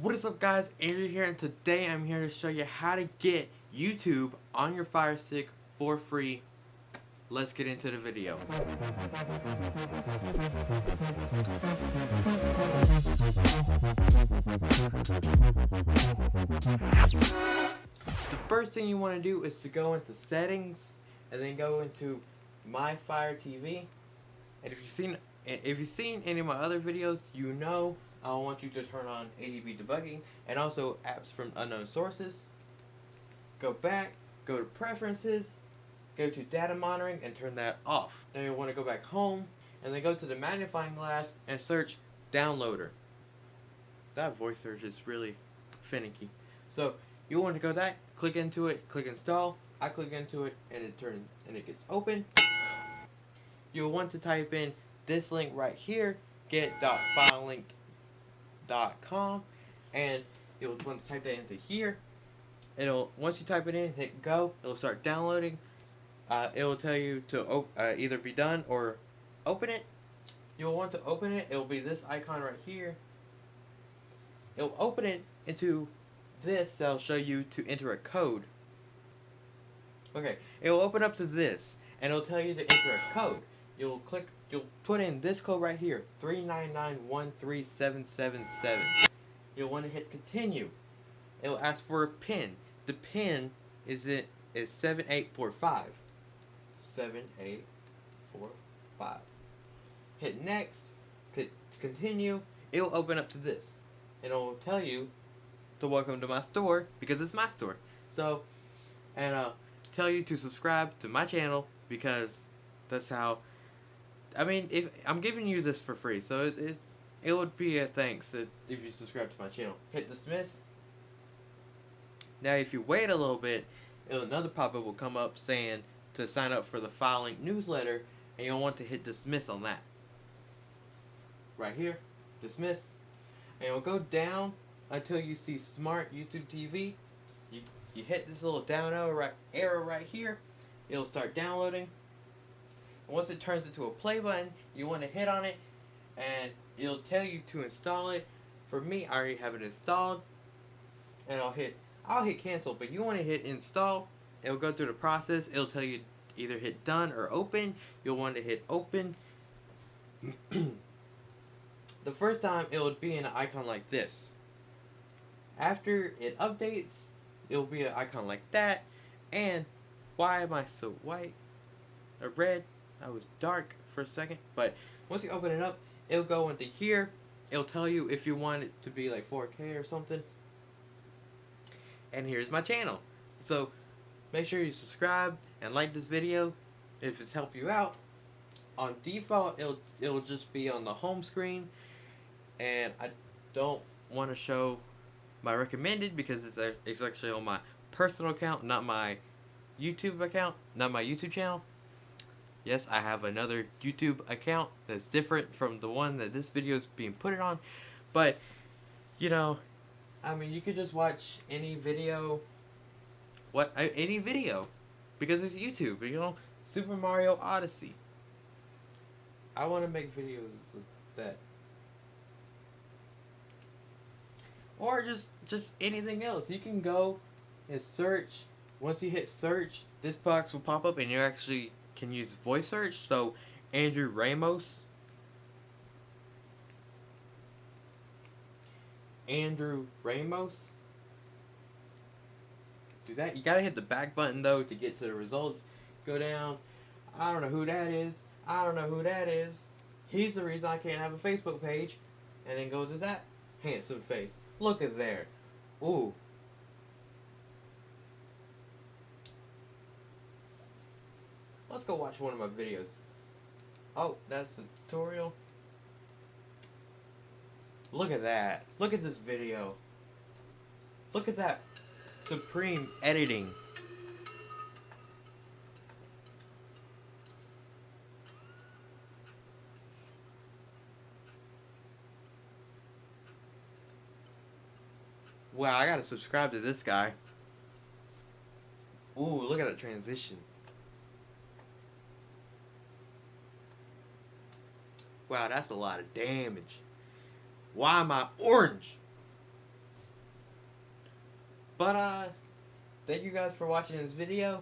What is up, guys? Andrew here, and today I'm here to show you how to get YouTube on your Firestick for free. Let's get into the video. The first thing you want to do is to go into settings and then go into My Fire TV. And if you've seen any of my other videos, you know I want you to turn on ADB debugging and also apps from unknown sources. Go back, go to preferences, go to data monitoring and turn that off. Then you want to go back home and then go to the magnifying glass and search downloader. That voice search is really finicky. So you want to go that, click into it, click install. I click into it and it gets open. You'll want to type in this link right here, get.filelink.com, and you'll want to type that into here. Once you type it in, hit go, it'll start downloading. It will tell you to either be done or open it. You'll want to open it. It'll be this icon right here. It'll open it into this that'll show you to enter a code. Okay, it will open up to this and it'll tell you to enter a code. You'll put in this code right here, 399137777. You'll want to hit continue. It'll ask for a pin. The pin is 7845. 7845. Hit next. Continue. It'll open up to this. It'll tell you to welcome to my store because it's my store. So, and tell you to subscribe to my channel because that's how. I mean, if I'm giving you this for free, so it would be a thanks if you subscribe to my channel. Hit dismiss. Now, if you wait a little bit, another pop-up will come up saying to sign up for the FileLink newsletter, and you'll want to hit dismiss on that. Right here, dismiss, and you'll go down until you see Smart YouTube TV. You hit this little down arrow right here. It'll start downloading. Once it turns into a play button, you want to hit on it and it'll tell you to install it. For me, I already have it installed, and I'll hit cancel, but you want to hit install. It'll go through the process. It'll tell you either hit done or open. You'll want to hit open. The first time it will be an icon like this. After it updates, it'll be an icon like that. And why am I so white or red? I was dark for a second, but once you open it up, it'll go into here. It'll tell you if you want it to be like 4K or something. And here's my channel. So make sure you subscribe and like this video if it's helped you out. On default, it'll just be on the home screen, and I don't want to show my recommended because it's actually on my personal account, not my YouTube account, not my YouTube channel. Yes, I have another YouTube account that's different from the one that this video is being put on. But, you know, I mean, you could just watch any video. Any video. Because it's YouTube, you know? Super Mario Odyssey. I want to make videos of that. Or just anything else. You can go and search. Once you hit search, this box will pop up and you actually can use voice search. So Andrew Ramos, do that. You gotta hit the back button though to get to the results. Go down. I don't know who that is. He's the reason I can't have a Facebook page. And then go to that handsome face. Look at there. Ooh. Let's go watch one of my videos. Oh, that's a tutorial. Look at that. Look at this video. Look at that supreme editing. Wow, I gotta subscribe to this guy. Ooh, look at that transition. Wow, that's a lot of damage. Why am I orange? But thank you guys for watching this video.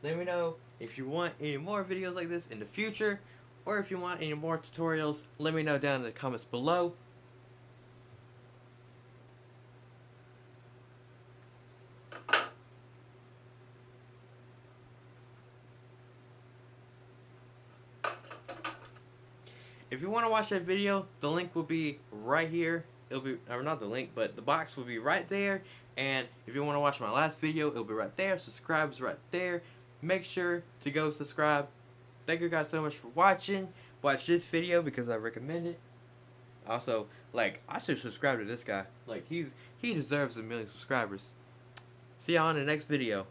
Let me know if you want any more videos like this in the future, or if you want any more tutorials. Let me know down in the comments below. If you want to watch that video, the link will be right here. It'll be, or not the link, but the box will be right there. And if you want to watch my last video, it'll be right there. Subscribe is right there. Make sure to go subscribe. Thank you guys so much for watching. Watch this video because I recommend it. Also, like, I should subscribe to this guy. Like, he deserves 1 million subscribers. See y'all in the next video.